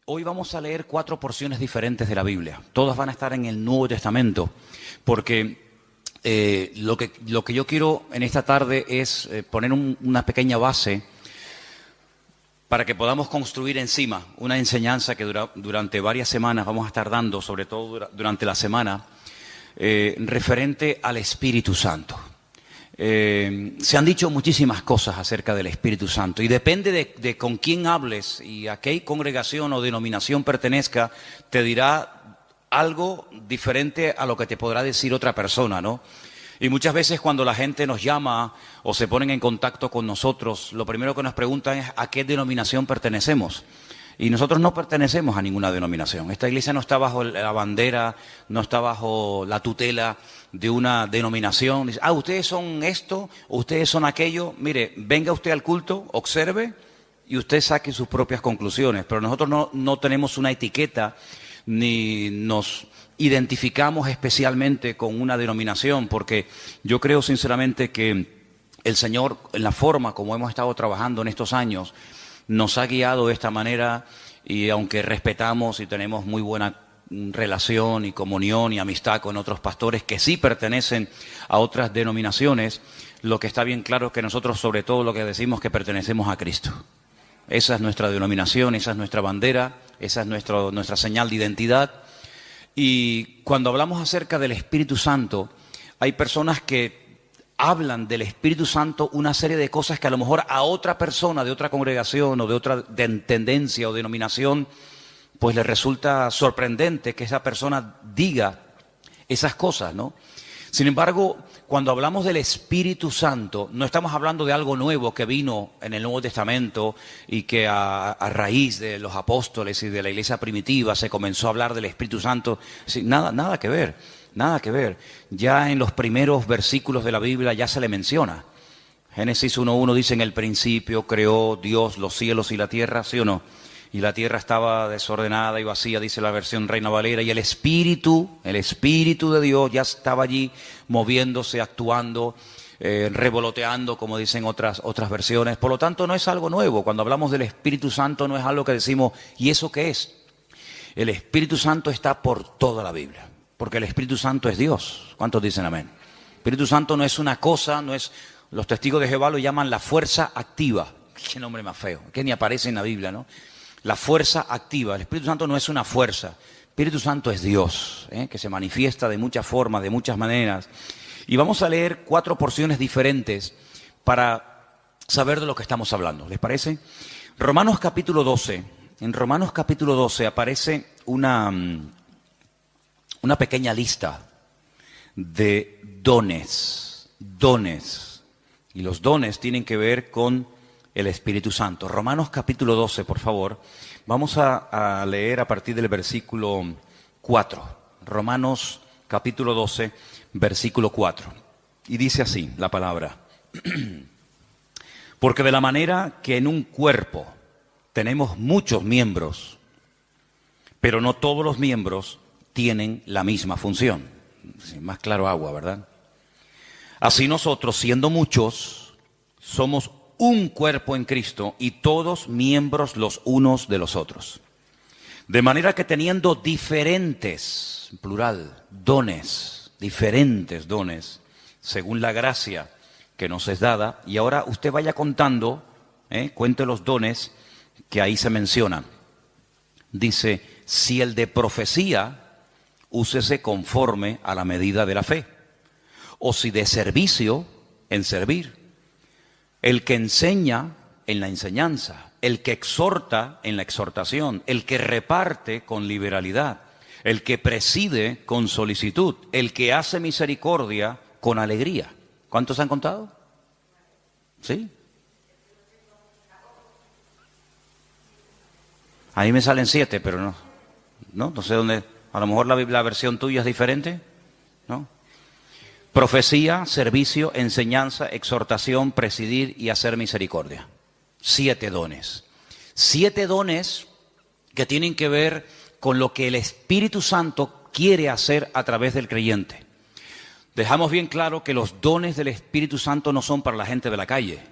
Hoy vamos a leer 4 porciones diferentes de la Biblia. Todas van a estar en el Nuevo Testamento, porque lo que yo quiero en esta tarde es poner una pequeña base para que podamos construir encima una enseñanza que durante varias semanas vamos a estar dando, sobre todo durante la semana, referente al Espíritu Santo. Se han dicho muchísimas cosas acerca del Espíritu Santo y depende de con quién hables y a qué congregación o denominación pertenezca, te dirá algo diferente a lo que te podrá decir otra persona, ¿no? Y muchas veces cuando la gente nos llama o se ponen en contacto con nosotros, lo primero que nos preguntan es ¿a qué denominación pertenecemos? Y nosotros no pertenecemos a ninguna denominación. Esta iglesia no está bajo la bandera, no está bajo la tutela de una denominación. Dice, ustedes son esto, ustedes son aquello. Mire, venga usted al culto, observe y usted saque sus propias conclusiones. Pero nosotros no tenemos una etiqueta ni nos identificamos especialmente con una denominación, porque yo creo sinceramente que el Señor, en la forma como hemos estado trabajando en estos años, nos ha guiado de esta manera y aunque respetamos y tenemos muy buena relación y comunión y amistad con otros pastores que sí pertenecen a otras denominaciones, lo que está bien claro es que nosotros sobre todo lo que decimos es que pertenecemos a Cristo. Esa es nuestra denominación, esa es nuestra bandera, esa es nuestra señal de identidad. Y cuando hablamos acerca del Espíritu Santo, hay personas que hablan del Espíritu Santo una serie de cosas que a lo mejor a otra persona de otra congregación o de otra tendencia o denominación, pues le resulta sorprendente que esa persona diga esas cosas, ¿no? Sin embargo, cuando hablamos del Espíritu Santo, no estamos hablando de algo nuevo que vino en el Nuevo Testamento y que a raíz de los apóstoles y de la iglesia primitiva se comenzó a hablar del Espíritu Santo. Sí, nada que ver. Nada que ver. Ya en los primeros versículos de la Biblia ya se le menciona. Génesis 1:1 dice, en el principio creó Dios los cielos y la tierra, ¿sí o no? Y la tierra estaba desordenada y vacía, dice la versión Reina Valera, y el Espíritu de Dios ya estaba allí moviéndose, actuando, revoloteando, como dicen otras versiones. Por lo tanto, no es algo nuevo. Cuando hablamos del Espíritu Santo no es algo que decimos, ¿y eso qué es? El Espíritu Santo está por toda la Biblia. Porque el Espíritu Santo es Dios. ¿Cuántos dicen amén? El Espíritu Santo no es una cosa, no es... Los testigos de Jehová lo llaman la fuerza activa. Qué nombre más feo, que ni aparece en la Biblia, ¿no? La fuerza activa. El Espíritu Santo no es una fuerza. El Espíritu Santo es Dios, que se manifiesta de muchas formas, de muchas maneras. Y vamos a leer 4 porciones diferentes para saber de lo que estamos hablando. ¿Les parece? Romanos capítulo 12. En Romanos capítulo 12 aparece una pequeña lista de dones. Y los dones tienen que ver con el Espíritu Santo. Romanos capítulo 12, por favor. Vamos a leer a partir del versículo 4. Romanos capítulo 12, versículo 4. Y dice así la palabra. Porque de la manera que en un cuerpo tenemos muchos miembros, pero no todos los miembros tienen la misma función. Más claro agua, ¿verdad? Así nosotros, siendo muchos, somos un cuerpo en Cristo y todos miembros los unos de los otros. De manera que teniendo diferentes, plural, dones, diferentes dones, según la gracia que nos es dada, y ahora usted vaya contando, cuente los dones que ahí se mencionan. Dice, si el de profecía, úsese conforme a la medida de la fe. O si de servicio, en servir. El que enseña, en la enseñanza. El que exhorta, en la exhortación. El que reparte, con liberalidad. El que preside, con solicitud. El que hace misericordia, con alegría. ¿Cuántos han contado? ¿Sí? A mí me salen 7, pero no sé dónde. A lo mejor la versión tuya es diferente, ¿no? Profecía, servicio, enseñanza, exhortación, presidir y hacer misericordia. 7 dones. 7 dones que tienen que ver con lo que el Espíritu Santo quiere hacer a través del creyente. Dejamos bien claro que los dones del Espíritu Santo no son para la gente de la calle,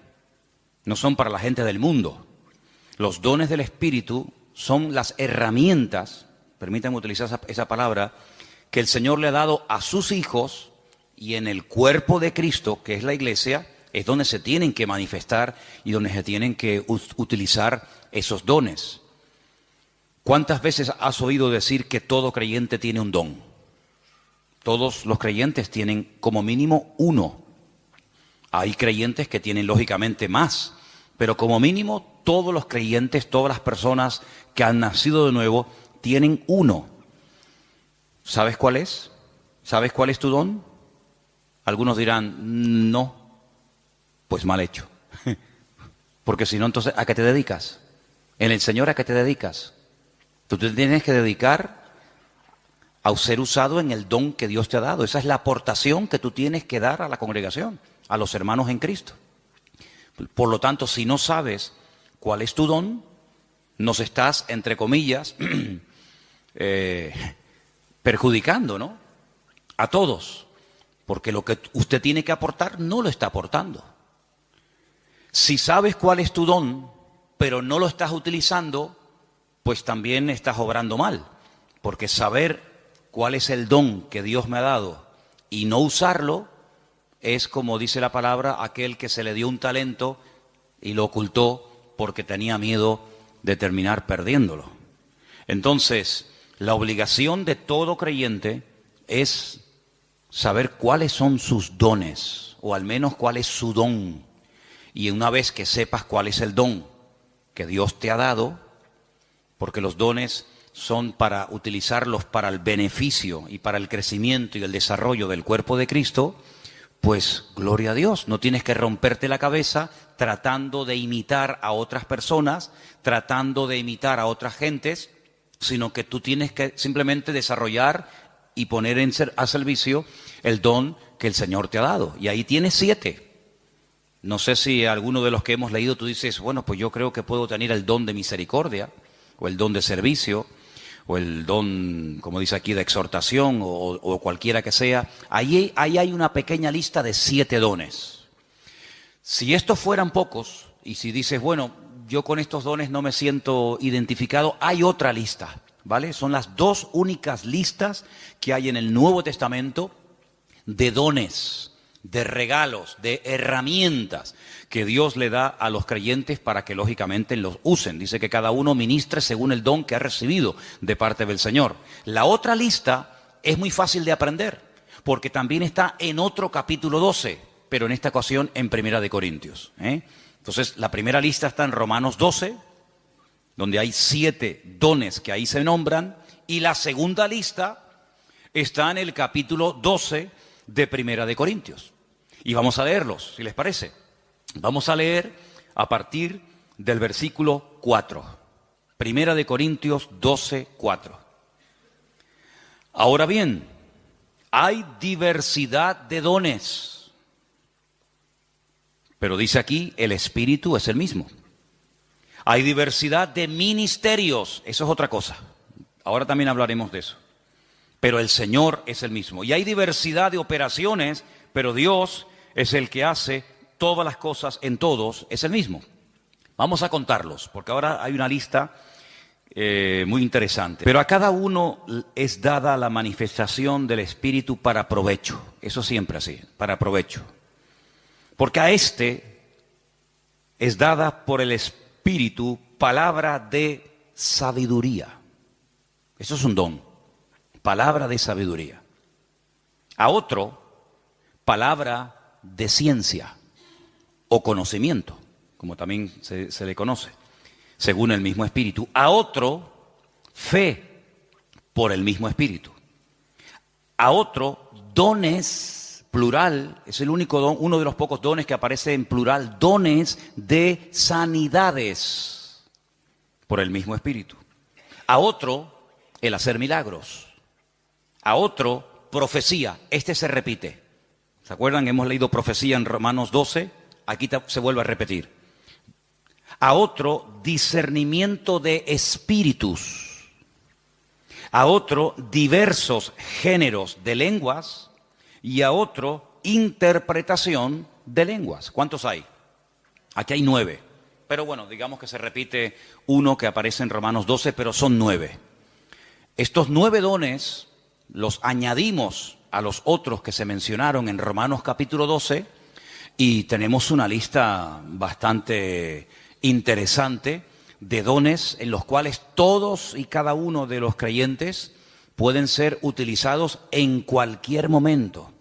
no son para la gente del mundo. Los dones del Espíritu son las herramientas, permítanme utilizar esa palabra, que el Señor le ha dado a sus hijos, y en el cuerpo de Cristo, que es la iglesia, es donde se tienen que manifestar y donde se tienen que utilizar esos dones. ¿Cuántas veces has oído decir que todo creyente tiene un don? Todos los creyentes tienen como mínimo uno. Hay creyentes que tienen lógicamente más, pero como mínimo todos los creyentes, todas las personas que han nacido de nuevo, tienen uno. ¿Sabes cuál es? ¿Sabes cuál es tu don? Algunos dirán, no, pues mal hecho. Porque si no, entonces, ¿a qué te dedicas? En el Señor, ¿a qué te dedicas? Tú te tienes que dedicar a ser usado en el don que Dios te ha dado. Esa es la aportación que tú tienes que dar a la congregación, a los hermanos en Cristo. Por lo tanto, si no sabes cuál es tu don, nos estás, entre comillas, perjudicando, ¿no? A todos. Porque lo que usted tiene que aportar no lo está aportando. Si sabes cuál es tu don, pero no lo estás utilizando, pues también estás obrando mal. Porque saber cuál es el don que Dios me ha dado y no usarlo es, como dice la palabra, aquel que se le dio un talento y lo ocultó porque tenía miedo de terminar perdiéndolo. Entonces, la obligación de todo creyente es saber cuáles son sus dones, o al menos cuál es su don. Y una vez que sepas cuál es el don que Dios te ha dado, porque los dones son para utilizarlos para el beneficio y para el crecimiento y el desarrollo del cuerpo de Cristo, pues gloria a Dios, no tienes que romperte la cabeza tratando de imitar a otras personas, tratando de imitar a otras gentes, sino que tú tienes que simplemente desarrollar y poner a servicio el don que el Señor te ha dado. Y ahí tienes 7. No sé si alguno de los que hemos leído tú dices, bueno, pues yo creo que puedo tener el don de misericordia, o el don de servicio, o el don, como dice aquí, de exhortación, o cualquiera que sea. Ahí hay una pequeña lista de 7 dones. Si estos fueran pocos, y si dices, bueno, yo con estos dones no me siento identificado, hay otra lista, ¿vale? Son las 2 únicas listas que hay en el Nuevo Testamento de dones, de regalos, de herramientas que Dios le da a los creyentes para que lógicamente los usen. Dice que cada uno ministre según el don que ha recibido de parte del Señor. La otra lista es muy fácil de aprender, porque también está en otro capítulo 12, pero en esta ocasión en Primera de Corintios. Entonces, la primera lista está en Romanos 12, donde hay 7 dones que ahí se nombran, y la segunda lista está en el capítulo 12 de Primera de Corintios. Y vamos a leerlos, si les parece. Vamos a leer a partir del versículo 4. Primera de Corintios 12, 4. Ahora bien, hay diversidad de dones, pero dice aquí, el Espíritu es el mismo. Hay diversidad de ministerios, eso es otra cosa. Ahora también hablaremos de eso. Pero el Señor es el mismo. Y hay diversidad de operaciones, pero Dios es el que hace todas las cosas en todos, es el mismo. Vamos a contarlos, porque ahora hay una lista muy interesante. Pero a cada uno es dada la manifestación del Espíritu para provecho. Eso siempre así, para provecho. Porque a este es dada por el Espíritu palabra de sabiduría. Eso es un don. Palabra de sabiduría. A otro, palabra de ciencia o conocimiento, como también se le conoce, según el mismo Espíritu. A otro, fe por el mismo Espíritu. A otro, dones, plural, es el único don, uno de los pocos dones que aparece en plural, dones de sanidades por el mismo Espíritu. A otro, el hacer milagros. A otro, profecía. Este se repite. ¿Se acuerdan? Hemos leído profecía en Romanos 12. Aquí se vuelve a repetir. A otro, discernimiento de espíritus. A otro, diversos géneros de lenguas. y a otro interpretación de lenguas. ¿Cuántos hay? Aquí hay 9. Pero bueno, digamos que se repite uno que aparece en Romanos 12, pero son 9. Estos 9 dones los añadimos a los otros que se mencionaron en Romanos capítulo 12 y tenemos una lista bastante interesante de dones en los cuales todos y cada uno de los creyentes pueden ser utilizados en cualquier momento.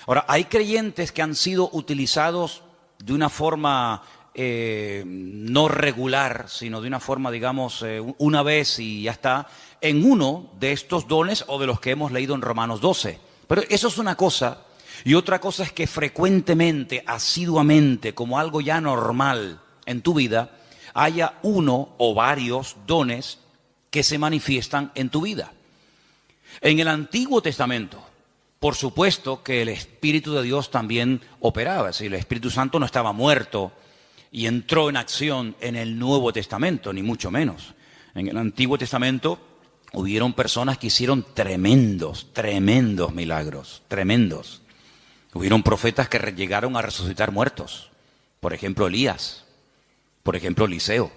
Ahora, hay creyentes que han sido utilizados de una forma no regular, sino de una forma, digamos, una vez y ya está, en uno de estos dones o de los que hemos leído en Romanos 12. Pero eso es una cosa, y otra cosa es que frecuentemente, asiduamente, como algo ya normal en tu vida, haya uno o varios dones que se manifiestan en tu vida. En el Antiguo Testamento, por supuesto que el Espíritu de Dios también operaba, es decir, el Espíritu Santo no estaba muerto y entró en acción en el Nuevo Testamento, ni mucho menos. En el Antiguo Testamento hubieron personas que hicieron tremendos milagros, tremendos. Hubieron profetas que llegaron a resucitar muertos, por ejemplo Elías, por ejemplo Eliseo.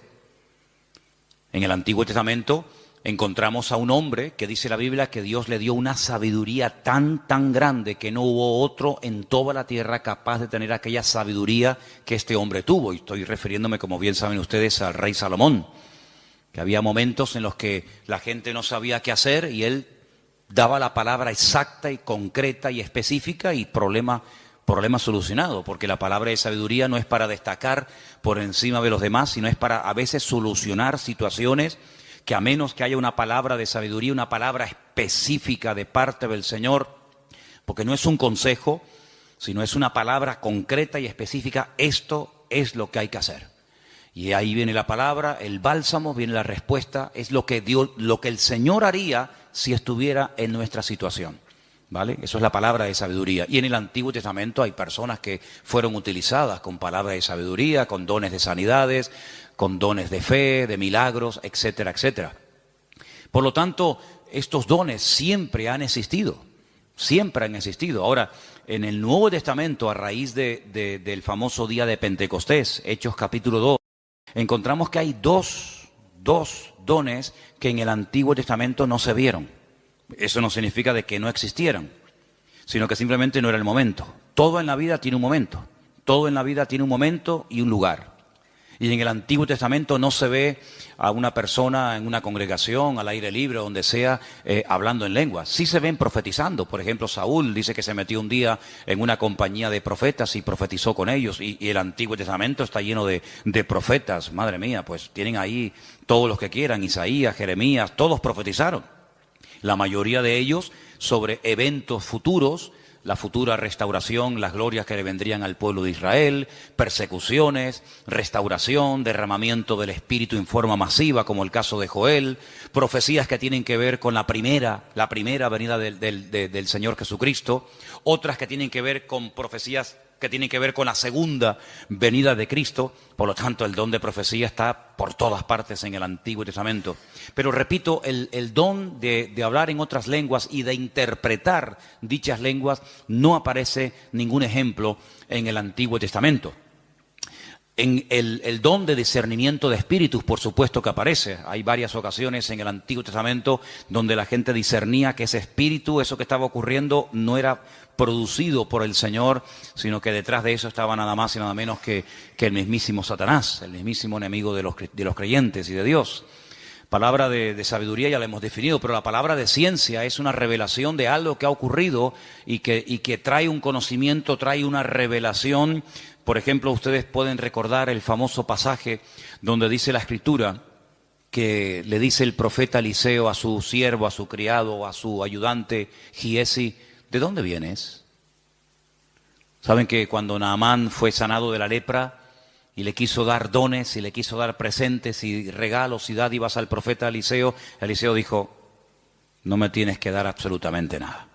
En el Antiguo Testamento encontramos a un hombre que dice la Biblia que Dios le dio una sabiduría tan grande que no hubo otro en toda la tierra capaz de tener aquella sabiduría que este hombre tuvo. Y estoy refiriéndome, como bien saben ustedes, al rey Salomón, que había momentos en los que la gente no sabía qué hacer y él daba la palabra exacta y concreta y específica y problema solucionado, porque la palabra de sabiduría no es para destacar por encima de los demás, sino es para a veces solucionar situaciones que a menos que haya una palabra de sabiduría, una palabra específica de parte del Señor, porque no es un consejo, sino es una palabra concreta y específica, esto es lo que hay que hacer. Y ahí viene la palabra, el bálsamo, viene la respuesta, es lo que Dios, lo que el Señor haría si estuviera en nuestra situación. ¿Vale? Eso es la palabra de sabiduría. Y en el Antiguo Testamento hay personas que fueron utilizadas con palabras de sabiduría, con dones de sanidades, con dones de fe, de milagros, etcétera, etcétera. Por lo tanto, estos dones siempre han existido, siempre han existido. Ahora, en el Nuevo Testamento, a raíz del famoso día de Pentecostés, Hechos capítulo 2, encontramos que hay dos dones que en el Antiguo Testamento no se vieron. Eso no significa de que no existieran, sino que simplemente no era el momento. Todo en la vida tiene un momento. Todo en la vida tiene un momento y un lugar. Y en el Antiguo Testamento no se ve a una persona en una congregación, al aire libre, donde sea, hablando en lenguas. Sí se ven profetizando. Por ejemplo, Saúl dice que se metió un día en una compañía de profetas y profetizó con ellos. Y el Antiguo Testamento está lleno de profetas. Madre mía, pues tienen ahí todos los que quieran. Isaías, Jeremías, todos profetizaron. La mayoría de ellos sobre eventos futuros, la futura restauración, las glorias que le vendrían al pueblo de Israel, persecuciones, restauración, derramamiento del Espíritu en forma masiva, como el caso de Joel, profecías que tienen que ver con la primera venida del Señor Jesucristo, otras que tienen que ver con profecías que tienen que ver con la segunda venida de Cristo. Por lo tanto, el don de profecía está por todas partes en el Antiguo Testamento. Pero repito, el don de hablar en otras lenguas y de interpretar dichas lenguas no aparece ningún ejemplo en el Antiguo Testamento. En el don de discernimiento de espíritus, por supuesto que aparece. Hay varias ocasiones en el Antiguo Testamento donde la gente discernía que ese espíritu, eso que estaba ocurriendo, no era producido por el Señor, sino que detrás de eso estaba nada más y nada menos que el mismísimo Satanás, el mismísimo enemigo de los creyentes y de Dios. Palabra de sabiduría ya la hemos definido, pero la palabra de ciencia es una revelación de algo que ha ocurrido y que trae un conocimiento, trae una revelación. Por ejemplo, ustedes pueden recordar el famoso pasaje donde dice la Escritura que le dice el profeta Eliseo a su siervo, a su criado, a su ayudante Giesi: ¿de dónde vienes? Saben que cuando Naamán fue sanado de la lepra y le quiso dar dones y le quiso dar presentes y regalos y dádivas al profeta Eliseo, Eliseo dijo: no me tienes que dar absolutamente nada.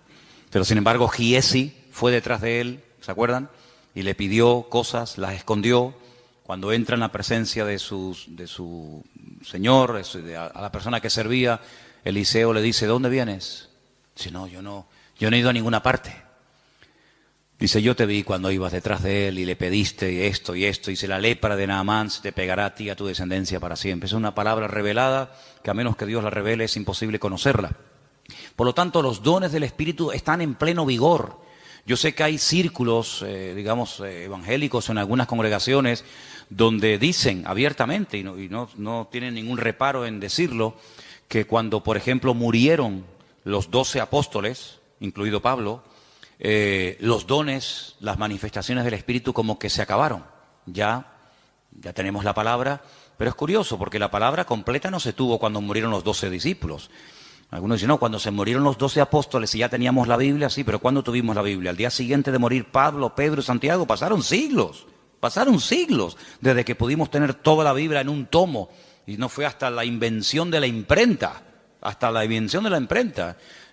Pero sin embargo Giesi fue detrás de él, ¿se acuerdan? Y le pidió cosas, las escondió. Cuando entra en la presencia de su señor, a la persona que servía, Eliseo le dice: ¿de dónde vienes? Dice: no, yo no he ido a ninguna parte. Dice, yo te vi cuando ibas detrás de él y le pediste esto y esto. Dice, la lepra de Naamán se te pegará a ti y a tu descendencia para siempre. Es una palabra revelada que a menos que Dios la revele es imposible conocerla. Por lo tanto, los dones del Espíritu están en pleno vigor. Yo sé que hay círculos, evangélicos en algunas congregaciones donde dicen abiertamente, y no tienen ningún reparo en decirlo, que cuando, por ejemplo, murieron los 12 apóstoles, incluido Pablo, los dones, las manifestaciones del Espíritu como que se acabaron. Ya tenemos la palabra, pero es curioso porque la palabra completa no se tuvo cuando murieron los 12 discípulos. Algunos dicen, no, cuando se murieron los 12 apóstoles y ya teníamos la Biblia, sí, pero ¿cuándo tuvimos la Biblia? Al día siguiente de morir Pablo, Pedro y Santiago, pasaron siglos desde que pudimos tener toda la Biblia en un tomo, y no fue hasta la invención de la imprenta,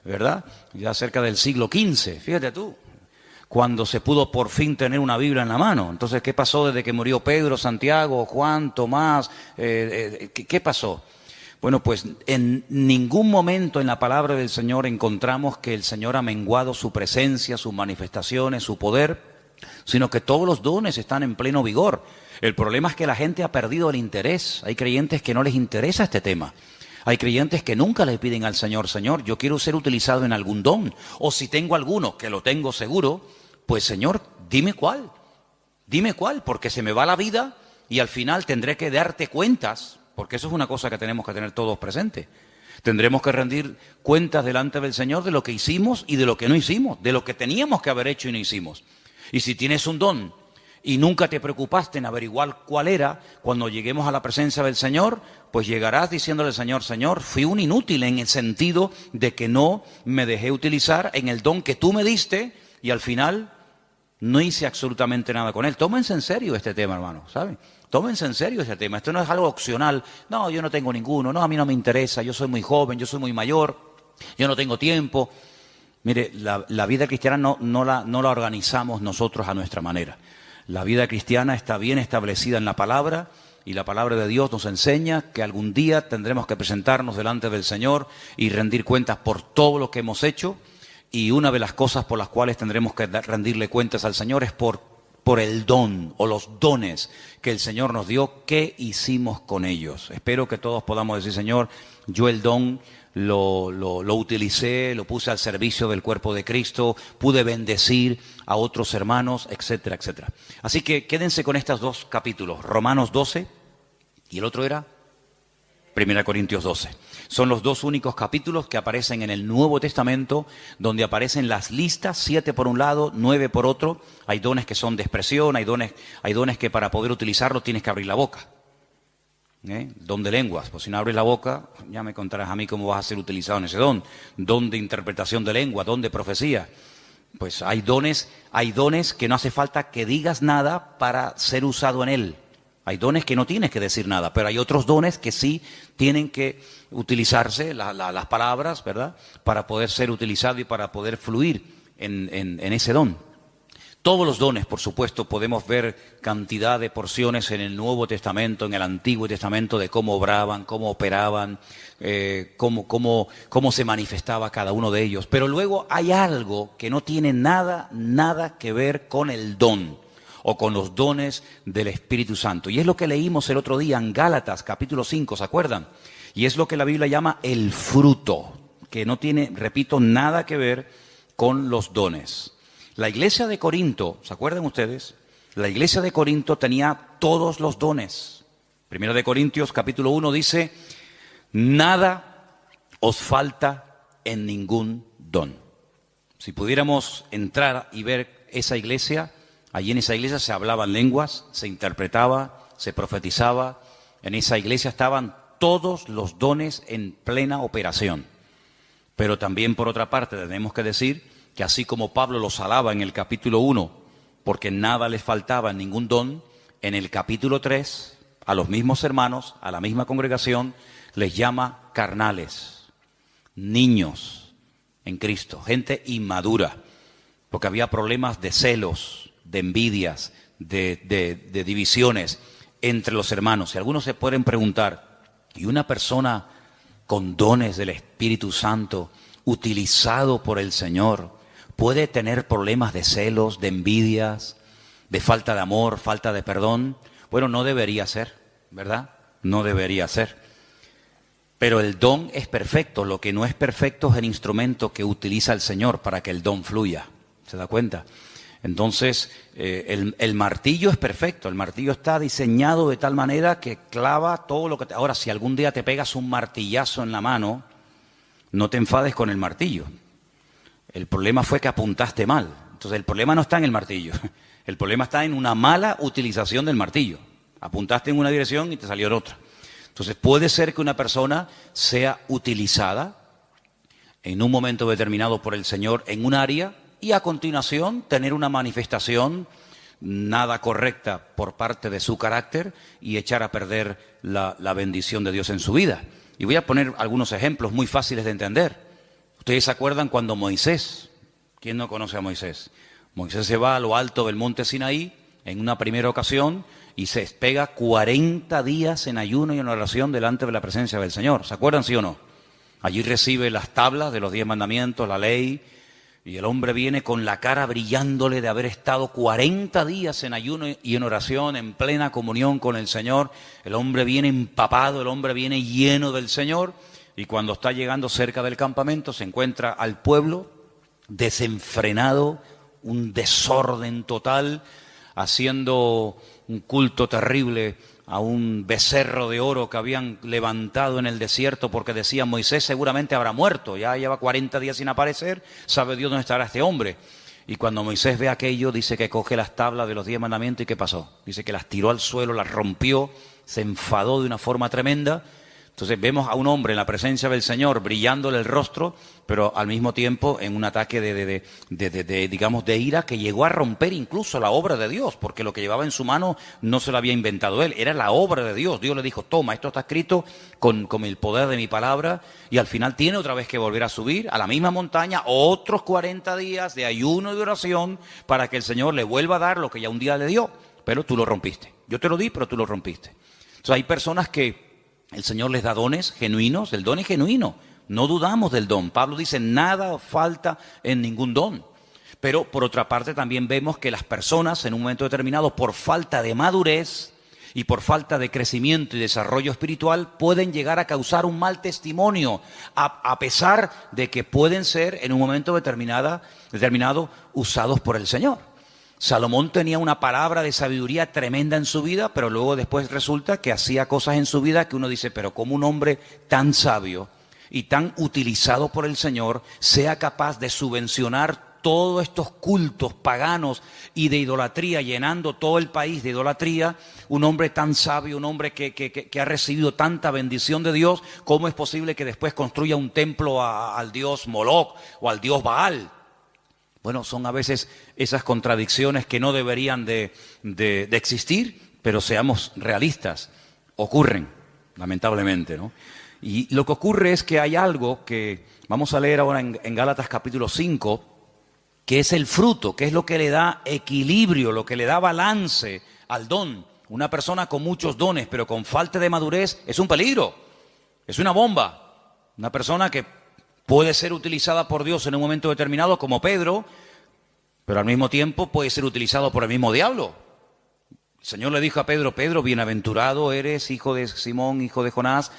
¿verdad? Ya cerca del siglo XV, fíjate tú, cuando se pudo por fin tener una Biblia en la mano. Entonces, ¿qué pasó desde que murió Pedro, Santiago, Juan, Tomás? ¿Qué pasó? Bueno, pues en ningún momento en la palabra del Señor encontramos que el Señor ha menguado su presencia, sus manifestaciones, su poder, sino que todos los dones están en pleno vigor. El problema es que la gente ha perdido el interés. Hay creyentes que no les interesa este tema. Hay creyentes que nunca le piden al Señor, Señor, yo quiero ser utilizado en algún don. O si tengo alguno, que lo tengo seguro, pues Señor, dime cuál, porque se me va la vida y al final tendré que darte cuentas. Porque eso es una cosa que tenemos que tener todos presentes. Tendremos que rendir cuentas delante del Señor de lo que hicimos y de lo que no hicimos, de lo que teníamos que haber hecho y no hicimos. Y si tienes un don y nunca te preocupaste en averiguar cuál era, cuando lleguemos a la presencia del Señor, pues llegarás diciéndole al Señor, Señor, fui un inútil en el sentido de que no me dejé utilizar en el don que tú me diste y al final no hice absolutamente nada con él. Tómense en serio este tema, hermano, ¿saben? Tómense en serio este tema. Esto no es algo opcional. No, yo no tengo ninguno. No, a mí no me interesa. Yo soy muy joven, yo soy muy mayor. Yo no tengo tiempo. Mire, la vida cristiana no la organizamos nosotros a nuestra manera. La vida cristiana está bien establecida en la palabra y la palabra de Dios nos enseña que algún día tendremos que presentarnos delante del Señor y rendir cuentas por todo lo que hemos hecho. Y una de las cosas por las cuales tendremos que rendirle cuentas al Señor es por el don o los dones que el Señor nos dio, ¿qué hicimos con ellos? Espero que todos podamos decir, Señor, yo el don lo utilicé, lo puse al servicio del cuerpo de Cristo, pude bendecir a otros hermanos, etcétera, etcétera. Así que quédense con estos dos capítulos, Romanos 12 y el otro era 1 Corintios 12. Son los dos únicos capítulos que aparecen en el Nuevo Testamento, donde aparecen las listas, 7 por un lado, 9 por otro. Hay dones que son de expresión, hay dones que para poder utilizarlos tienes que abrir la boca. Don de lenguas, pues si no abres la boca, ya me contarás a mí cómo vas a ser utilizado en ese don. Don de interpretación de lengua, don de profecía. Pues hay dones que no hace falta que digas nada para ser usado en él. Hay dones que no tienes que decir nada, pero hay otros dones que sí tienen que utilizarse, las palabras, ¿verdad?, para poder ser utilizado y para poder fluir en ese don. Todos los dones, por supuesto, podemos ver cantidad de porciones en el Nuevo Testamento, en el Antiguo Testamento, de cómo obraban, cómo operaban, cómo se manifestaba cada uno de ellos. Pero luego hay algo que no tiene nada que ver con el don o con los dones del Espíritu Santo. Y es lo que leímos el otro día en Gálatas, capítulo 5, ¿se acuerdan? Y es lo que la Biblia llama el fruto, que no tiene, repito, nada que ver con los dones. La iglesia de Corinto, ¿se acuerdan ustedes? La iglesia de Corinto tenía todos los dones. Primera de Corintios, capítulo 1, dice, nada os falta en ningún don. Si pudiéramos entrar y ver esa iglesia, allí en esa iglesia se hablaban lenguas, se interpretaba, se profetizaba. En esa iglesia estaban todos los dones en plena operación. Pero también, por otra parte, tenemos que decir que así como Pablo los alaba en el capítulo 1, porque nada les faltaba en ningún don, en el capítulo 3, a los mismos hermanos, a la misma congregación, les llama carnales, niños en Cristo, gente inmadura, porque había problemas de celos, de envidias, de divisiones entre los hermanos. Y algunos se pueden preguntar, ¿y una persona con dones del Espíritu Santo, utilizado por el Señor, puede tener problemas de celos, de envidias, de falta de amor, falta de perdón. Bueno, no debería ser, ¿verdad? No debería ser. Pero el don es perfecto. Lo que no es perfecto es el instrumento que utiliza el Señor para que el don fluya. ¿Se da cuenta? Entonces, el martillo es perfecto. El martillo está diseñado de tal manera que clava todo lo que te... Ahora, si algún día te pegas un martillazo en la mano, no te enfades con el martillo. El problema fue que apuntaste mal. Entonces, el problema no está en el martillo. El problema está en una mala utilización del martillo. Apuntaste en una dirección y te salió en otra. Entonces, puede ser que una persona sea utilizada en un momento determinado por el Señor en un área y a continuación tener una manifestación nada correcta por parte de su carácter y echar a perder la bendición de Dios en su vida. Y voy a poner algunos ejemplos muy fáciles de entender. ¿Ustedes se acuerdan cuando Moisés, quién no conoce a Moisés? Moisés se va a lo alto del monte Sinaí en una primera ocasión y se pega 40 días en ayuno y en oración delante de la presencia del Señor. ¿Se acuerdan, sí o no? Allí recibe las tablas de los 10 mandamientos, la ley, y el hombre viene con la cara brillándole de haber estado 40 días en ayuno y en oración, en plena comunión con el Señor. El hombre viene empapado, el hombre viene lleno del Señor, y cuando está llegando cerca del campamento se encuentra al pueblo desenfrenado, un desorden total, haciendo un culto terrible a un becerro de oro que habían levantado en el desierto porque decían Moisés seguramente habrá muerto, ya lleva 40 días sin aparecer, sabe Dios dónde estará este hombre. Y cuando Moisés ve aquello, dice que coge las tablas de los 10 mandamientos y ¿qué pasó? Dice que las tiró al suelo, las rompió, se enfadó de una forma tremenda. Entonces vemos a un hombre en la presencia del Señor brillándole el rostro, pero al mismo tiempo en un ataque digamos, de ira que llegó a romper incluso la obra de Dios, porque lo que llevaba en su mano no se lo había inventado él, era la obra de Dios. Dios le dijo, toma, esto está escrito con el poder de mi palabra, y al final tiene otra vez que volver a subir a la misma montaña, otros 40 días de ayuno y de oración para que el Señor le vuelva a dar lo que ya un día le dio, pero tú lo rompiste. Yo te lo di, pero tú lo rompiste. Entonces hay personas que el Señor les da dones genuinos, el don es genuino, no dudamos del don. Pablo dice, nada falta en ningún don. Pero por otra parte también vemos que las personas en un momento determinado, por falta de madurez y por falta de crecimiento y desarrollo espiritual, pueden llegar a causar un mal testimonio, a pesar de que pueden ser en un momento determinado usados por el Señor. Salomón tenía una palabra de sabiduría tremenda en su vida, pero luego después resulta que hacía cosas en su vida que uno dice, pero ¿cómo un hombre tan sabio y tan utilizado por el Señor sea capaz de subvencionar todos estos cultos paganos y de idolatría, llenando todo el país de idolatría? Un hombre tan sabio, un hombre que ha recibido tanta bendición de Dios, ¿cómo es posible que después construya un templo al dios Moloc o al dios Baal? Bueno, son a veces esas contradicciones que no deberían de existir, pero seamos realistas, ocurren, lamentablemente, ¿no? Y lo que ocurre es que hay algo que vamos a leer ahora en Gálatas capítulo 5, que es el fruto, que es lo que le da equilibrio, lo que le da balance al don. Una persona con muchos dones, pero con falta de madurez, es un peligro, es una bomba. Una persona que puede ser utilizada por Dios en un momento determinado, como Pedro, pero al mismo tiempo puede ser utilizado por el mismo diablo. El Señor le dijo a Pedro, Pedro, bienaventurado eres, hijo de Simón, hijo de Jonás,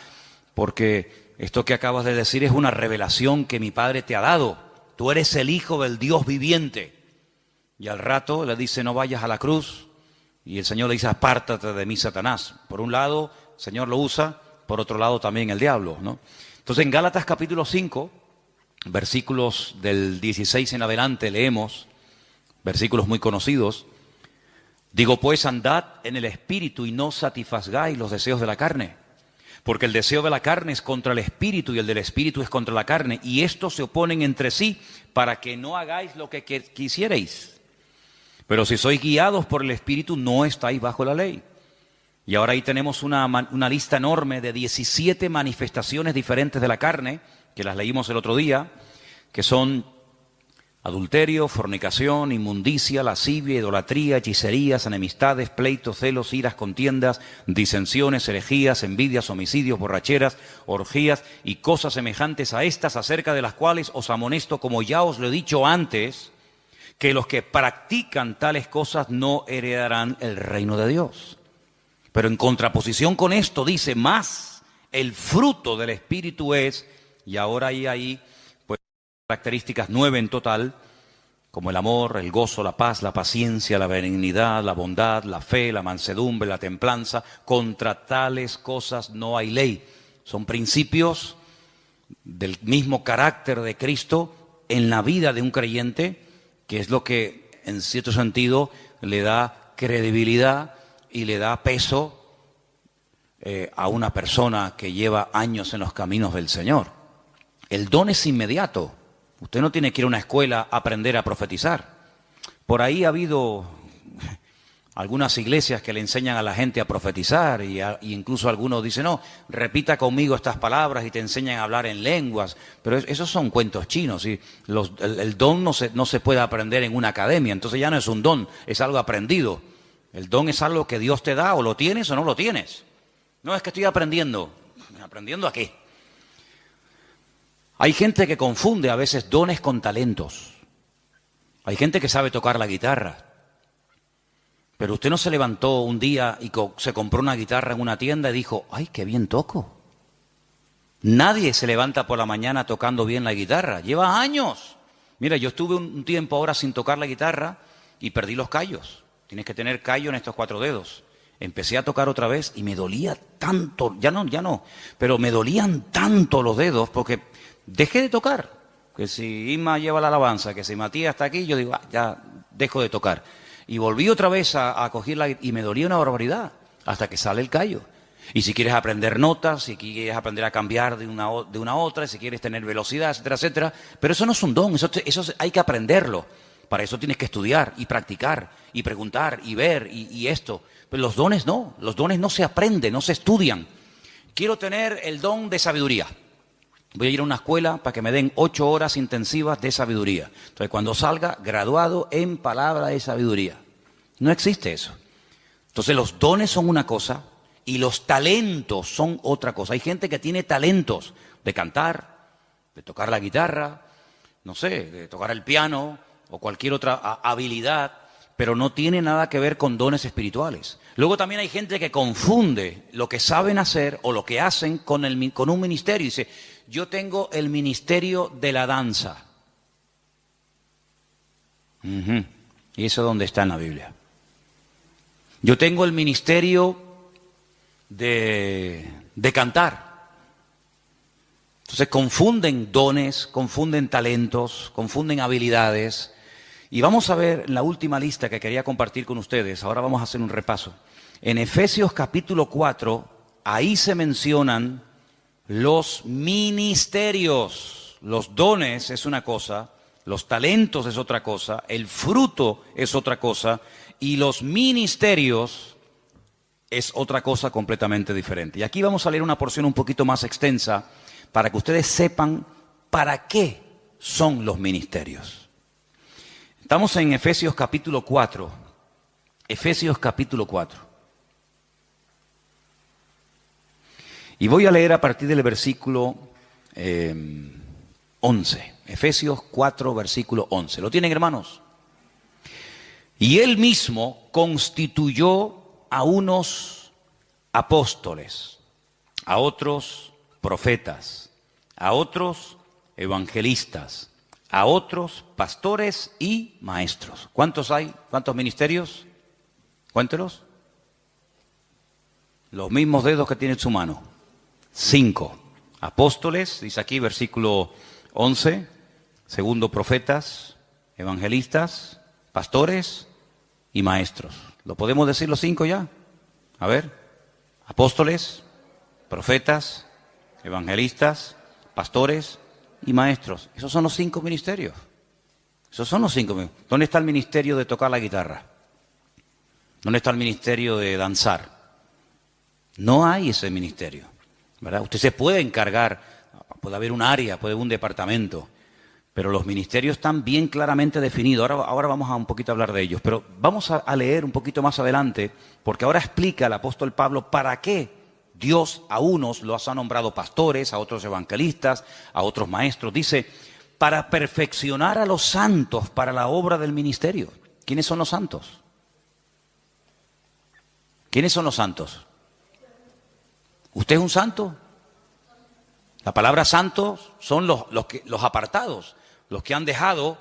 porque esto que acabas de decir es una revelación que mi Padre te ha dado. Tú eres el Hijo del Dios viviente. Y al rato le dice, no vayas a la cruz. Y el Señor le dice, apártate de mí, Satanás. Por un lado, el Señor lo usa, por otro lado también el diablo, ¿no? Entonces en Gálatas capítulo 5, versículos del 16 en adelante leemos, versículos muy conocidos. Digo pues, andad en el Espíritu y no satisfagáis los deseos de la carne. Porque el deseo de la carne es contra el Espíritu y el del Espíritu es contra la carne. Y estos se oponen entre sí para que no hagáis lo que quisierais. Pero si sois guiados por el Espíritu, no estáis bajo la ley. Y ahora ahí tenemos una lista enorme de 17 manifestaciones diferentes de la carne, que las leímos el otro día, que son adulterio, fornicación, inmundicia, lascivia, idolatría, hechicerías, enemistades, pleitos, celos, iras, contiendas, disensiones, herejías, envidias, homicidios, borracheras, orgías y cosas semejantes a estas, acerca de las cuales os amonesto, como ya os lo he dicho antes, que los que practican tales cosas no heredarán el reino de Dios. Pero en contraposición con esto dice, más el fruto del Espíritu es, y ahora hay ahí pues características 9 en total, como el amor, el gozo, la paz, la paciencia, la benignidad, la bondad, la fe, la mansedumbre, la templanza. Contra tales cosas no hay ley. Son principios del mismo carácter de Cristo en la vida de un creyente, que es lo que en cierto sentido le da credibilidad y le da peso a una persona que lleva años en los caminos del Señor. El don es inmediato. Usted no tiene que ir a una escuela a aprender a profetizar. Por ahí ha habido algunas iglesias que le enseñan a la gente a profetizar y incluso algunos dicen, no, repita conmigo estas palabras y te enseñan a hablar en lenguas. Pero esos son cuentos chinos. Y el don no se puede aprender en una academia. Entonces ya no es un don, es algo aprendido. El don es algo que Dios te da, o lo tienes o no lo tienes. No es que estoy aprendiendo. ¿Aprendiendo a qué? Hay gente que confunde a veces dones con talentos. Hay gente que sabe tocar la guitarra. Pero usted no se levantó un día y se compró una guitarra en una tienda y dijo, ¡ay, qué bien toco! Nadie se levanta por la mañana tocando bien la guitarra. Lleva años. Mira, yo estuve un tiempo ahora sin tocar la guitarra y perdí los callos. Tienes que tener callo en estos 4 dedos. Empecé a tocar otra vez y me dolía tanto, ya no, pero me dolían tanto los dedos porque dejé de tocar. Que si Inma lleva la alabanza, que si Matías está aquí, yo digo, ya dejo de tocar. Y volví otra vez a cogerla y me dolía una barbaridad hasta que sale el callo. Y si quieres aprender notas, si quieres aprender a cambiar de una a otra, si quieres tener velocidad, etcétera, etcétera. Pero eso no es un don, eso hay que aprenderlo. Para eso tienes que estudiar y practicar y preguntar y ver y esto. Pero los dones no se aprenden, no se estudian. Quiero tener el don de sabiduría. Voy a ir a una escuela para que me den 8 horas intensivas de sabiduría. Entonces, cuando salga, graduado en palabra de sabiduría. No existe eso. Entonces, los dones son una cosa y los talentos son otra cosa. Hay gente que tiene talentos de cantar, de tocar la guitarra, no sé, de tocar el piano o cualquier otra habilidad, pero no tiene nada que ver con dones espirituales. Luego también hay gente que confunde lo que saben hacer o lo que hacen con un ministerio. Dice, yo tengo el ministerio de la danza. ¿Y eso dónde está en la Biblia? Yo tengo el ministerio de cantar. Entonces confunden dones, confunden talentos, confunden habilidades. Y vamos a ver la última lista que quería compartir con ustedes. Ahora vamos a hacer un repaso. En Efesios capítulo 4, ahí se mencionan los ministerios. Los dones es una cosa, los talentos es otra cosa, el fruto es otra cosa y los ministerios es otra cosa completamente diferente. Y aquí vamos a leer una porción un poquito más extensa para que ustedes sepan para qué son los ministerios. Estamos en Efesios capítulo 4. Efesios capítulo 4. Y voy a leer a partir del versículo 11. Efesios 4, versículo 11. ¿Lo tienen, hermanos? Y él mismo constituyó a unos apóstoles, a otros profetas, a otros evangelistas, a otros pastores y maestros. ¿Cuántos hay? ¿Cuántos ministerios? Cuéntelos. Los mismos dedos que tiene en su mano. 5. Apóstoles, dice aquí versículo 11. Segundo, profetas, evangelistas, pastores y maestros. ¿Lo podemos decir los 5 ya? A ver. Apóstoles, profetas, evangelistas, pastores y maestros. Esos son los 5 ministerios. Esos son los 5 ministerios. ¿Dónde está el ministerio de tocar la guitarra? ¿Dónde está el ministerio de danzar? No hay ese ministerio, ¿verdad? Usted se puede encargar, puede haber un área, puede haber un departamento, Pero los ministerios están bien claramente definidos. Ahora vamos a un poquito a hablar de ellos. Pero vamos a leer un poquito más adelante, porque ahora explica el apóstol Pablo para qué Dios a unos los ha nombrado pastores, a otros evangelistas, a otros maestros. Dice, para perfeccionar a los santos para la obra del ministerio. ¿Quiénes son los santos? ¿Quiénes son los santos? ¿Usted es un santo? La palabra santos son los apartados, los que han dejado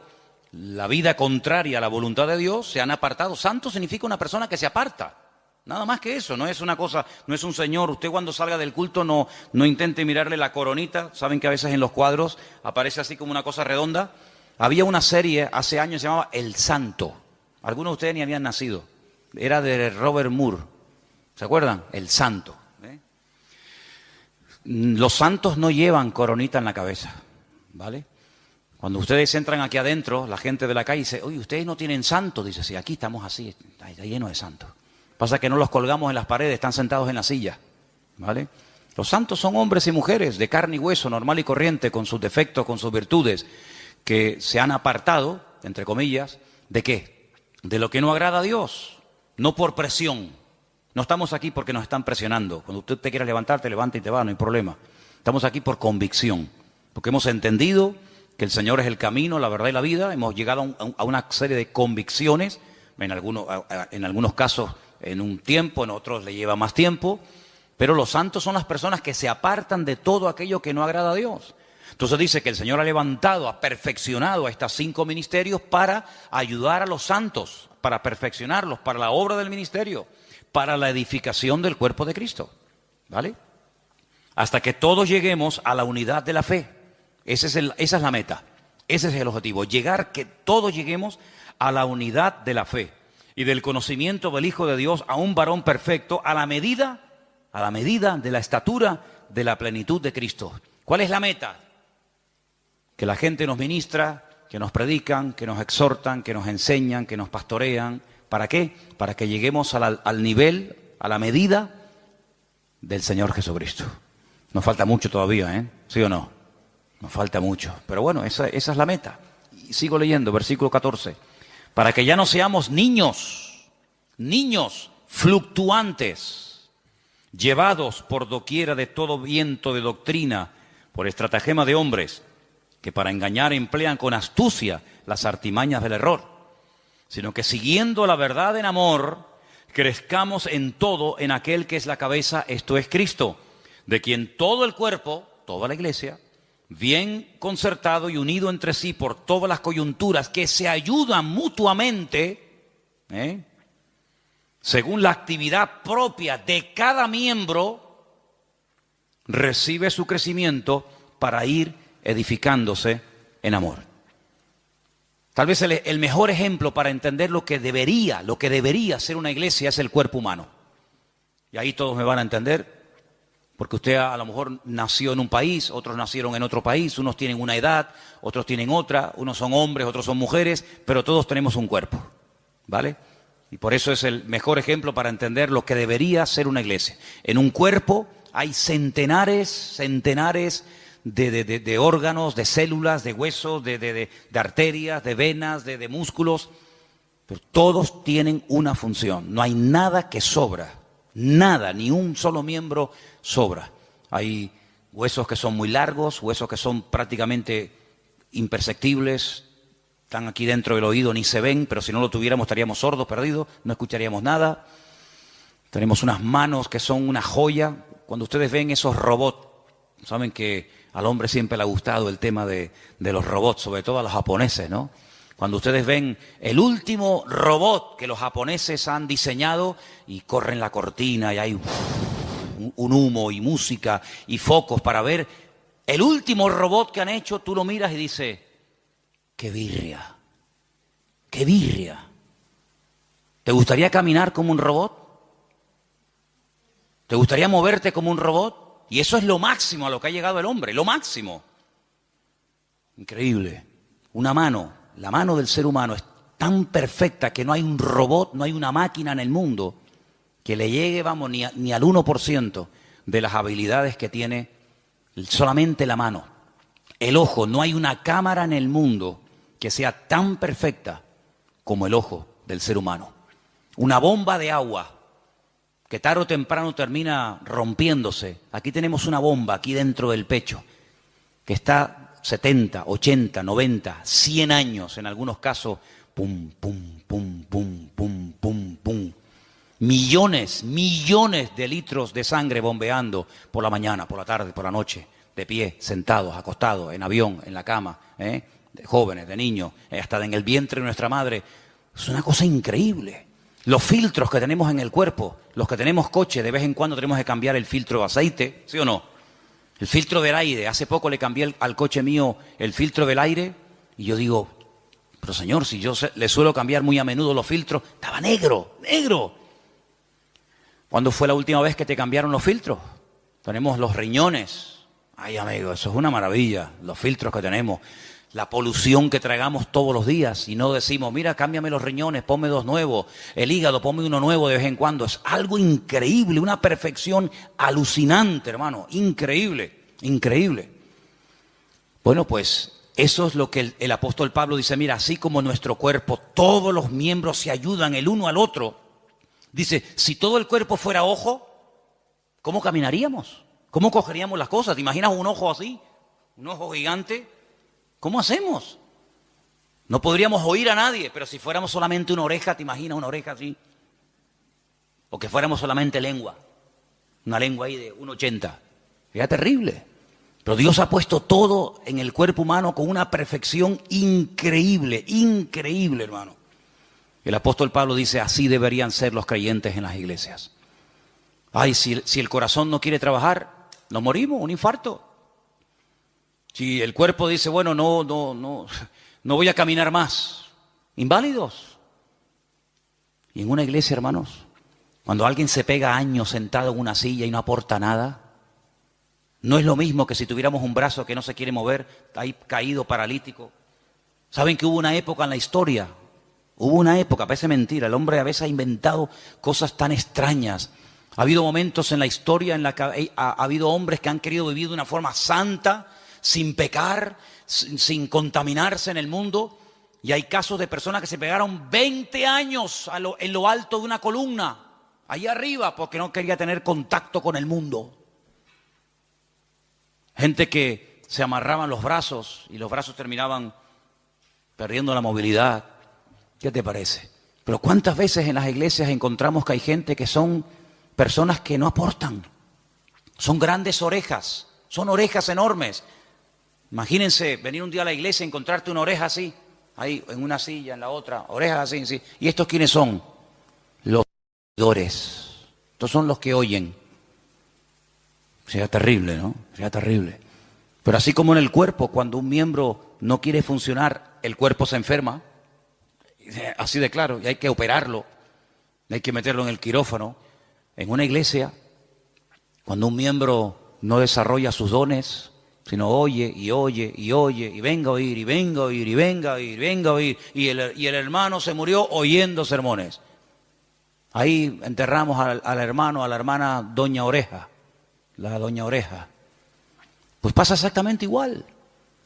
la vida contraria a la voluntad de Dios, se han apartado. Santo significa una persona que se aparta. Nada más que eso, no es una cosa, no es un señor. Usted cuando salga del culto no intente mirarle la coronita. Saben que a veces en los cuadros aparece así como una cosa redonda. Había una serie hace años que se llamaba El Santo. Algunos de ustedes ni habían nacido. Era de Robert Moore. ¿Se acuerdan? El Santo. Los santos no llevan coronita en la cabeza, ¿vale? Cuando ustedes entran aquí adentro, la gente de la calle dice, oye, ¿ustedes no tienen santos? Dice, sí, aquí estamos así, está lleno de santos. Pasa que no los colgamos en las paredes, están sentados en la silla, ¿vale? Los santos son hombres y mujeres de carne y hueso, normal y corriente, con sus defectos, con sus virtudes, que se han apartado, entre comillas, ¿de qué? De lo que no agrada a Dios, no por presión. No estamos aquí porque nos están presionando. Cuando usted te quiera levantar, te levanta y te va, no hay problema. Estamos aquí por convicción, porque hemos entendido que el Señor es el camino, la verdad y la vida. Hemos llegado a una serie de convicciones, en algunos casos en un tiempo, en otros le lleva más tiempo, pero los santos son las personas que se apartan de todo aquello que no agrada a Dios. Entonces dice que el Señor ha levantado, ha perfeccionado a estos 5 ministerios para ayudar a los santos, para perfeccionarlos, para la obra del ministerio, para la edificación del cuerpo de Cristo, ¿vale? Hasta que todos lleguemos a la unidad de la fe. Esa es la meta, ese es el objetivo, que todos lleguemos a la unidad de la fe y del conocimiento del Hijo de Dios, a un varón perfecto, a la medida de la estatura de la plenitud de Cristo. ¿Cuál es la meta? Que la gente nos ministra, que nos predican, que nos exhortan, que nos enseñan, que nos pastorean. ¿Para qué? Para que lleguemos al nivel, a la medida del Señor Jesucristo. Nos falta mucho todavía, ¿eh? ¿Sí o no? Nos falta mucho. Pero bueno, esa es la meta. Y sigo leyendo, versículo 14. Para que ya no seamos niños fluctuantes, llevados por doquiera de todo viento de doctrina, por estratagema de hombres, que para engañar emplean con astucia las artimañas del error, sino que siguiendo la verdad en amor, crezcamos en todo en aquel que es la cabeza, esto es Cristo, de quien todo el cuerpo, toda la iglesia, bien concertado y unido entre sí por todas las coyunturas que se ayudan mutuamente, según la actividad propia de cada miembro, recibe su crecimiento para ir edificándose en amor. Tal vez el mejor ejemplo para entender lo que debería ser una iglesia es el cuerpo humano. Y ahí todos me van a entender, porque usted a lo mejor nació en un país, otros nacieron en otro país, unos tienen una edad, otros tienen otra, unos son hombres, otros son mujeres, pero todos tenemos un cuerpo, ¿vale? Y por eso es el mejor ejemplo para entender lo que debería ser una iglesia. En un cuerpo hay centenares de órganos, de células, de huesos, de arterias, de venas, de músculos, pero todos tienen una función. No hay nada que sobra, nada, ni un solo miembro sobra. Hay huesos que son muy largos, huesos que son prácticamente imperceptibles, están aquí dentro del oído, ni se ven, pero si no lo tuviéramos estaríamos sordos, perdidos, no escucharíamos nada. Tenemos unas manos que son una joya. Cuando ustedes ven esos robots, saben que al hombre siempre le ha gustado el tema de los robots, sobre todo a los japoneses, ¿no? Cuando ustedes ven el último robot que los japoneses han diseñado y corren la cortina y hay un humo y música y focos para ver el último robot que han hecho, tú lo miras y dices, ¡qué birria! ¡Qué birria! ¿Te gustaría caminar como un robot? ¿Te gustaría moverte como un robot? Y eso es lo máximo a lo que ha llegado el hombre, lo máximo. Increíble. Una mano, la mano del ser humano es tan perfecta que no hay un robot, no hay una máquina en el mundo que le llegue, vamos, ni al 1% de las habilidades que tiene solamente la mano. El ojo, no hay una cámara en el mundo que sea tan perfecta como el ojo del ser humano. Una bomba de agua que tarde o temprano termina rompiéndose. Aquí tenemos una bomba aquí dentro del pecho que está 70, 80, 90, 100 años en algunos casos. Pum, pum, pum, pum, pum, pum, pum. Millones de litros de sangre bombeando por la mañana, por la tarde, por la noche, de pie, sentados, acostados, en avión, en la cama, de jóvenes, de niños, hasta en el vientre de nuestra madre. Es una cosa increíble. Los filtros que tenemos en el cuerpo, los que tenemos coche, de vez en cuando tenemos que cambiar el filtro de aceite, ¿sí o no? El filtro del aire, hace poco le cambié al coche mío el filtro del aire y yo digo, pero señor, si yo le suelo cambiar muy a menudo los filtros, estaba negro, negro. ¿Cuándo fue la última vez que te cambiaron los filtros? Tenemos los riñones. Ay, amigo, eso es una maravilla, los filtros que tenemos. La polución que tragamos todos los días y no decimos, mira, cámbiame los riñones, ponme dos nuevos, el hígado, ponme uno nuevo de vez en cuando. Es algo increíble, una perfección alucinante, hermano, increíble, increíble. Bueno, pues eso es lo que el apóstol Pablo dice, mira, así como nuestro cuerpo, todos los miembros se ayudan el uno al otro. Dice, si todo el cuerpo fuera ojo, ¿cómo caminaríamos? ¿Cómo cogeríamos las cosas? ¿Te imaginas un ojo así? Un ojo gigante. ¿Cómo hacemos? No podríamos oír a nadie, pero si fuéramos solamente una oreja, ¿te imaginas una oreja así? O que fuéramos solamente lengua, una lengua ahí de 1,80. Sería terrible. Pero Dios ha puesto todo en el cuerpo humano con una perfección increíble, increíble, hermano. El apóstol Pablo dice, así deberían ser los creyentes en las iglesias. Ay, si el corazón no quiere trabajar, nos morimos, un infarto. Si el cuerpo dice, bueno, no voy a caminar más, inválidos. Y en una iglesia, hermanos, cuando alguien se pega años sentado en una silla y no aporta nada, no es lo mismo que si tuviéramos un brazo que no se quiere mover, ahí caído, paralítico. ¿Saben que hubo una época en la historia? Hubo una época, parece mentira, el hombre a veces ha inventado cosas tan extrañas. Ha habido momentos en la historia en la que ha habido hombres que han querido vivir de una forma santa, sin pecar, sin contaminarse en el mundo. Y hay casos de personas que se pegaron 20 años en lo alto de una columna, allá arriba, porque no quería tener contacto con el mundo. Gente que se amarraban los brazos y los brazos terminaban perdiendo la movilidad. ¿Qué te parece? Pero ¿cuántas veces en las iglesias encontramos que hay gente que son personas que no aportan? Son grandes orejas, son orejas enormes. Imagínense venir un día a la iglesia y encontrarte una oreja así, ahí en una silla, en la otra, orejas así, sí. ¿Y estos quiénes son? Los oidores. Estos son los que oyen. Sería terrible, ¿no? Sería terrible. Pero así como en el cuerpo, cuando un miembro no quiere funcionar, el cuerpo se enferma. Así de claro, y hay que operarlo, hay que meterlo en el quirófano. En una iglesia, cuando un miembro no desarrolla sus dones, sino oye, y venga a oír, y venga a oír, y venga a oír, venga a oír, y el hermano se murió oyendo sermones. Ahí enterramos al hermano, a la hermana Doña Oreja, la Doña Oreja. Pues pasa exactamente igual.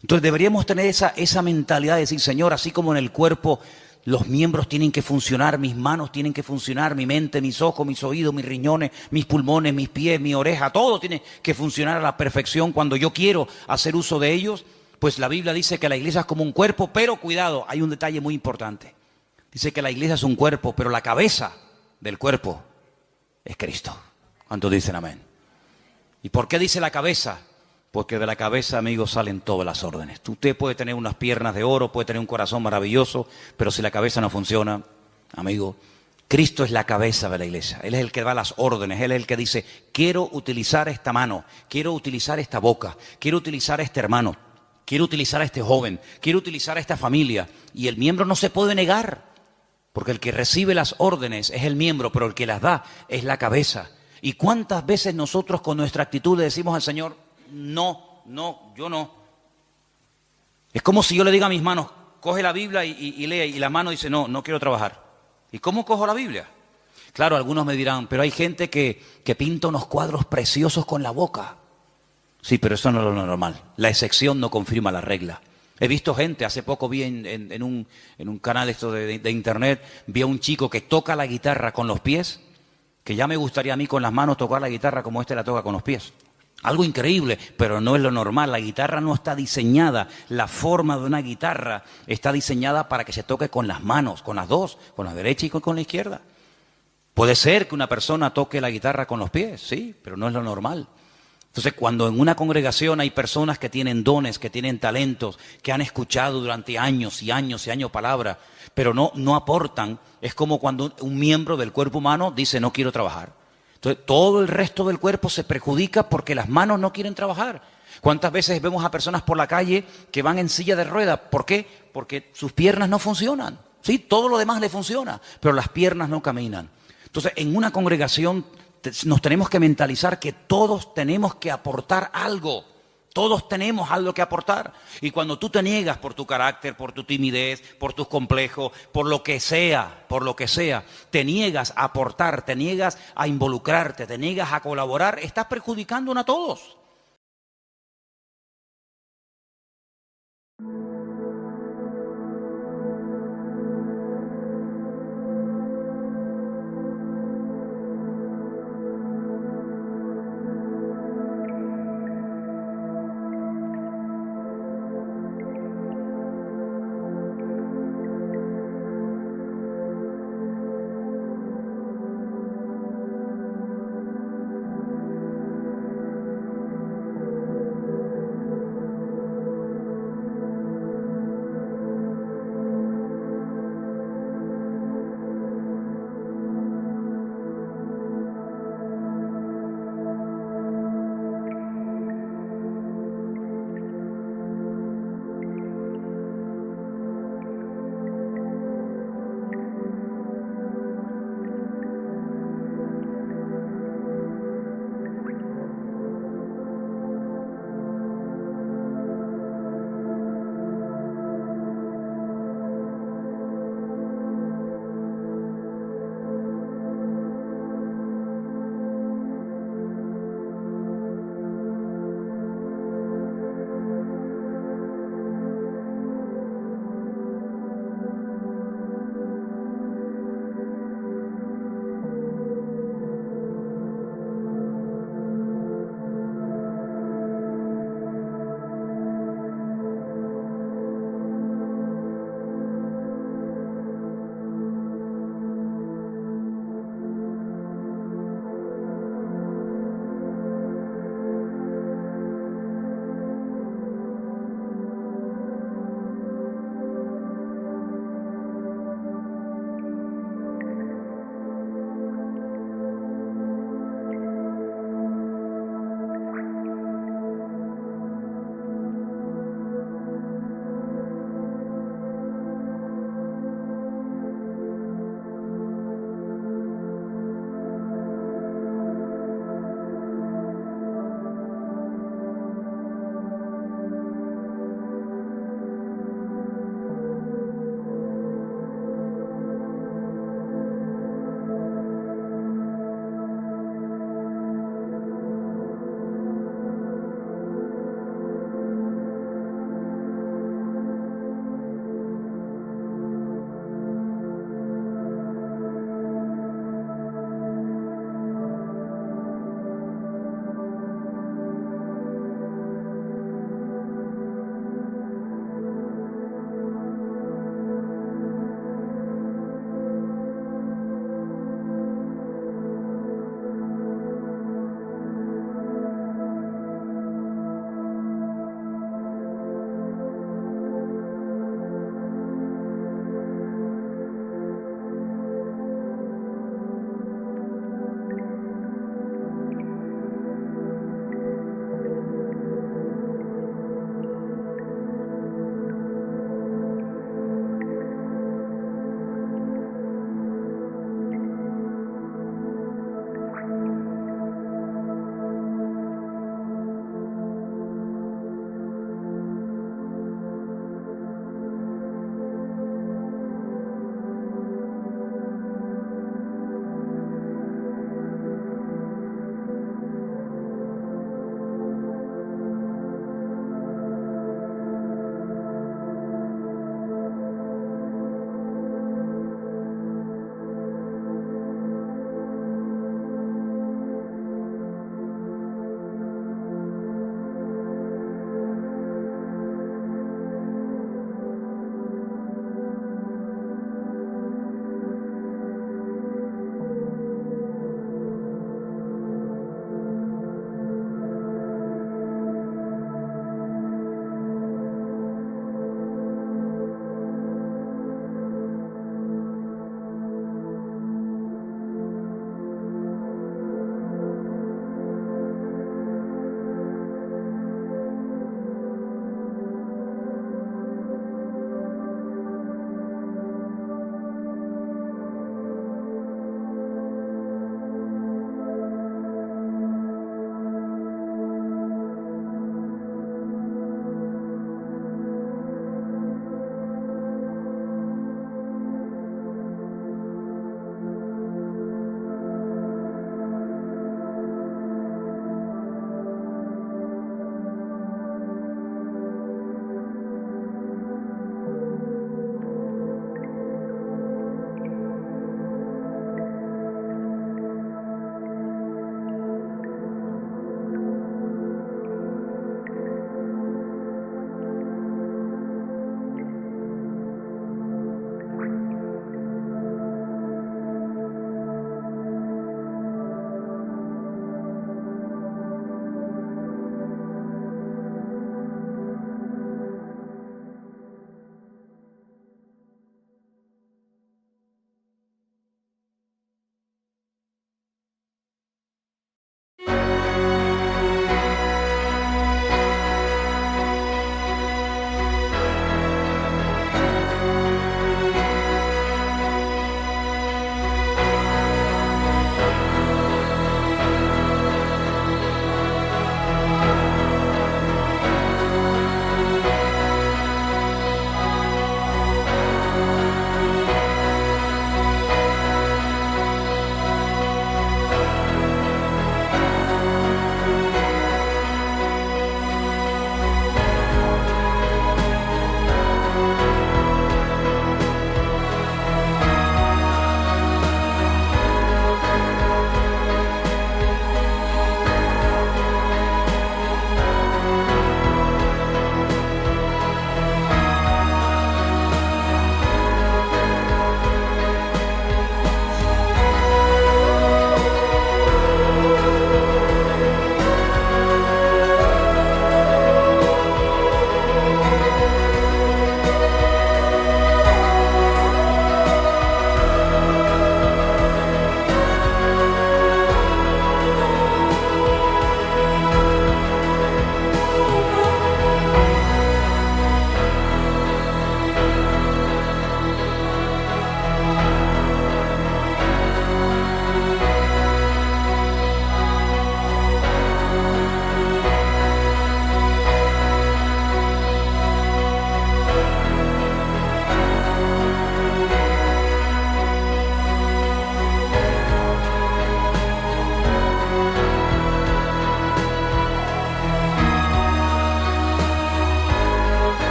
Entonces deberíamos tener esa mentalidad de decir, Señor, así como en el cuerpo los miembros tienen que funcionar, mis manos tienen que funcionar, mi mente, mis ojos, mis oídos, mis riñones, mis pulmones, mis pies, mi oreja, todo tiene que funcionar a la perfección cuando yo quiero hacer uso de ellos. Pues la Biblia dice que la iglesia es como un cuerpo, pero cuidado, hay un detalle muy importante. Dice que la iglesia es un cuerpo, pero la cabeza del cuerpo es Cristo. ¿Cuántos dicen amén? ¿Y por qué dice la cabeza? Porque de la cabeza, amigos, salen todas las órdenes. Usted puede tener unas piernas de oro, puede tener un corazón maravilloso, pero si la cabeza no funciona, amigo, Cristo es la cabeza de la iglesia. Él es el que da las órdenes, Él es el que dice, quiero utilizar esta mano, quiero utilizar esta boca, quiero utilizar a este hermano, quiero utilizar a este joven, quiero utilizar a esta familia. Y el miembro no se puede negar, porque el que recibe las órdenes es el miembro, pero el que las da es la cabeza. ¿Y cuántas veces nosotros con nuestra actitud le decimos al Señor, no, yo no? Es como si yo le diga a mis manos, coge la Biblia y lee, y la mano dice, no quiero trabajar. ¿Y cómo cojo la Biblia? Claro, algunos me dirán, pero hay gente que pinta unos cuadros preciosos con la boca. Sí, pero eso no es lo normal. La excepción no confirma la regla. He visto gente, hace poco vi en un canal esto de internet, vi a un chico que toca la guitarra con los pies, que ya me gustaría a mí con las manos tocar la guitarra como este la toca con los pies. Algo increíble, pero no es lo normal. La guitarra no está diseñada, la forma de una guitarra está diseñada para que se toque con las manos, con las dos, con la derecha y con la izquierda. Puede ser que una persona toque la guitarra con los pies, sí, pero no es lo normal. Entonces, cuando en una congregación hay personas que tienen dones, que tienen talentos, que han escuchado durante años y años y años palabra, pero no aportan, es como cuando un miembro del cuerpo humano dice no quiero trabajar. Entonces, todo el resto del cuerpo se perjudica porque las manos no quieren trabajar. ¿Cuántas veces vemos a personas por la calle que van en silla de ruedas? ¿Por qué? Porque sus piernas no funcionan. Sí, todo lo demás le funciona, pero las piernas no caminan. Entonces, en una congregación nos tenemos que mentalizar que todos tenemos que aportar algo. Todos tenemos algo que aportar. Y cuando tú te niegas por tu carácter, por tu timidez, por tus complejos, por lo que sea, te niegas a aportar, te niegas a involucrarte, te niegas a colaborar, estás perjudicándonos a todos.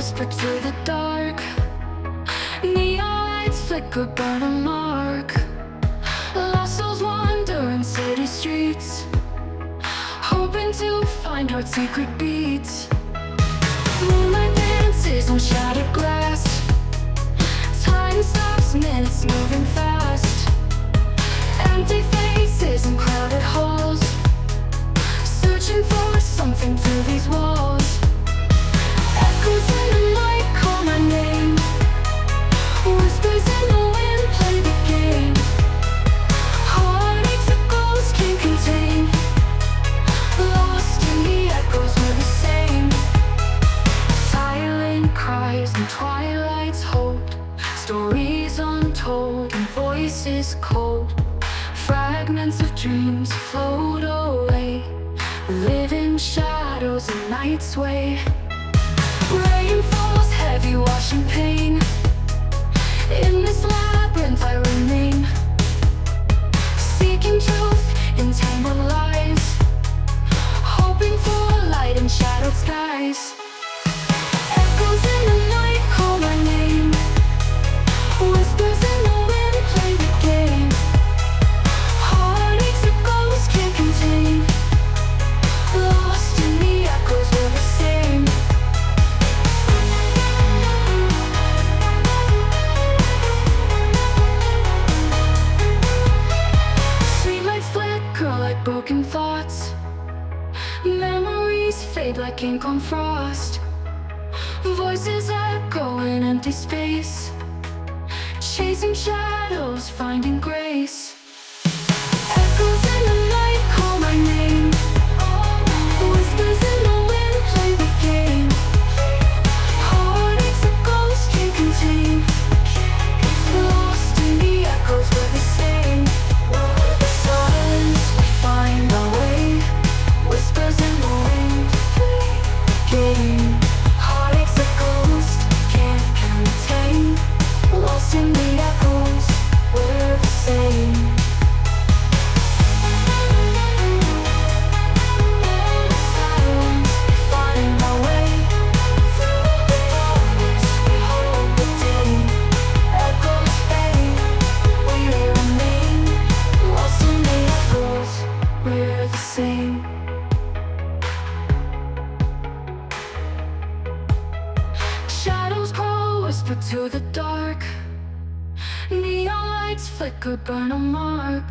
whisper to the dark. Neon lights flicker, burn a mark. Lost souls wander in city streets, hoping to find our secret beats. Moonlight dances on shattered glass. Time stops, minutes moving fast. Empty faces in crowded halls, searching for something through these walls. Echoes in the night call my name. Whispers in the wind play the game. Heartaches a ghost can't contain. Lost in the echoes we're the same. Silent cries and twilight's hold. Stories untold and voices cold. Fragments of dreams float away, live in shadows and night sway. Rain falls heavy, washing pain. In this labyrinth I remain, seeking truth in tangled lies, hoping for light in shadowed skies. Echoes in the night call my name. Whispers in the wind play the game. Heartaches a ghost can't contain. Lost in the echoes we're the same. Streetlights flicker like broken thoughts. Memories fade like ink on frost. Voices echo in empty space, chasing shadows, finding grace. Echoes in the night call my name. Whispers in the wind play the game. Heartaches a ghost can't contain. Lost in the echoes we're the same. Silence we find our way. Whispers in the wind play the game. Heartaches a ghost can't contain. Lost in the echoes, we're the same. Silence, we find our way. Through the darkness, we hold the day. Echoes fade, we remain. Lost in the echoes, we're the same. Shadows crawl, whisper to the dark. Neon lights flicker, burn a mark.